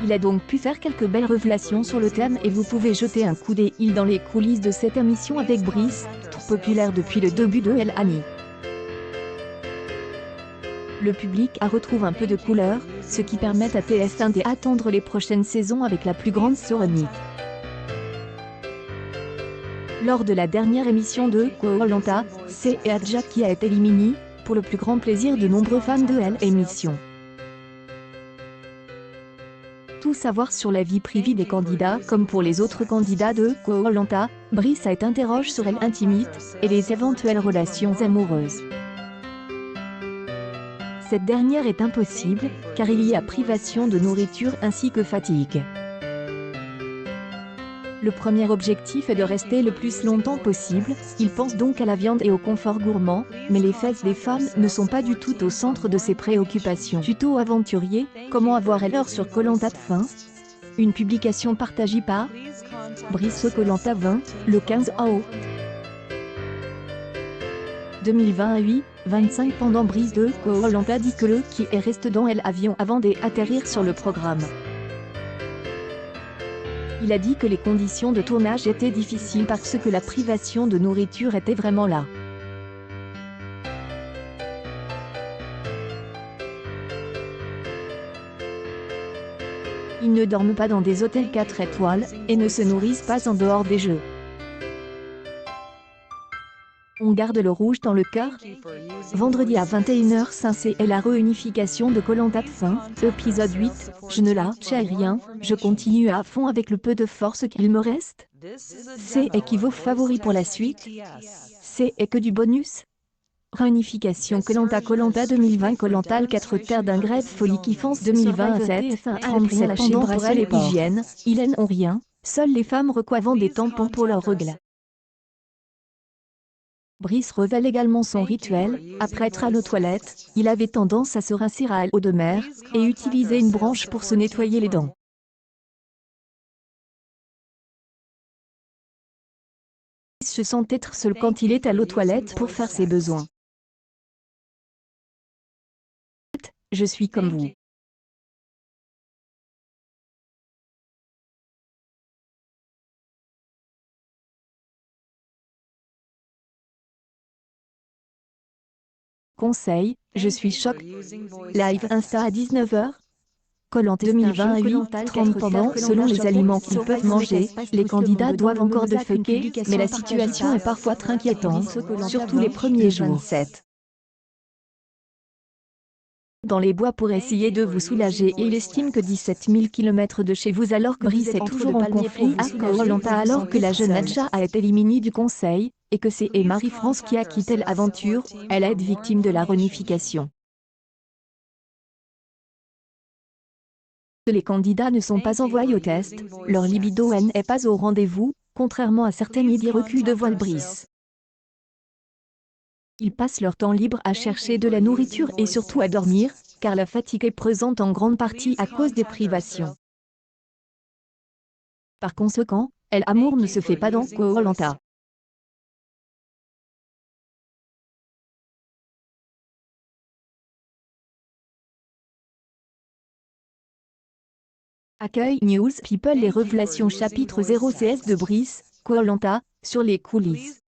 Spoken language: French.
Il a donc pu faire quelques belles révélations sur le thème et vous pouvez jeter un coup d'œil dans les coulisses de cette émission avec Brice, trop populaire depuis le début de El Hani. Le public a retrouvé un peu de couleur, ce qui permet à TF1 d'attendre les prochaines saisons avec la plus grande sérénité. Lors de la dernière émission de Koh-Lanta, c'est Adja qui a été éliminé, pour le plus grand plaisir de nombreux fans de l'émission. Tout savoir sur la vie privée des candidats, comme pour les autres candidats de Koh-Lanta, Brice a été interrogé sur l'intimité et les éventuelles relations amoureuses. Cette dernière est impossible, car il y a privation de nourriture ainsi que fatigue. Le premier objectif est de rester le plus longtemps possible, il pense donc à la viande et au confort gourmand, mais les fesses des femmes ne sont pas du tout au centre de ses préoccupations. Tuto aventurier, comment avoir l'heure sur Koh-Lanta de fin. Une publication partagée par Brice Koh-Lanta 20, le 15 août 2028, 25 pendant Brice de Koh-Lanta dit que le qui est resté dans l'avion avant d'atterrir sur le programme. Il a dit que les conditions de tournage étaient difficiles parce que la privation de nourriture était vraiment là. Ils ne dorment pas dans des hôtels 4 étoiles, et ne se nourrissent pas en dehors des jeux. On garde le rouge dans le cœur. Vendredi à 21h05 c'est la réunification de Koh-Lanta de fin, épisode 8, je ne lâche rien, je continue à fond avec le peu de force qu'il me reste. C'est qui vos favoris pour la suite. C'est que du bonus. Réunification Koh-Lanta 2020 Koh-Lanta le 4 terre d'un grève folie qui fonce 2027, 37 pendant pour elle et hygiène, ils n'ont rien, seules les femmes recoivant des tampons pour leurs règles. Brice révèle également son rituel, après être à nos toilettes, il avait tendance à se rincer à l'eau de mer, et utiliser une branche pour se nettoyer les dents. Il se sent être seul quand il est à l'eau toilette pour faire ses besoins. Je suis comme vous. Conseil, je suis choc. Live Insta à 19h. Koh-Lanta 2028, 30 pendant, selon les aliments qu'ils peuvent manger, les candidats doivent encore déféquer, mais la situation est parfois très inquiétante, surtout les premiers jours. Dans les bois pour essayer de vous soulager et il estime que 17 000 km de chez vous alors que Brice est toujours en conflit à Koh-Lanta alors que la jeune Adja a été éliminée du conseil, et que c'est Marie-France qui a quitté l'aventure, elle a été victime de la réunification. Les candidats ne sont pas envoyés au test, leur libido n'est pas au rendez-vous, contrairement à certaines idées reculs de voile Brice. Ils passent leur temps libre à chercher de la nourriture et surtout à dormir, car la fatigue est présente en grande partie à cause des privations. Par conséquent, l'amour ne se fait pas dans Koh-Lanta. Accueil News People les révélations chapitre 0 CS de Brice, Koh-Lanta, sur les coulisses.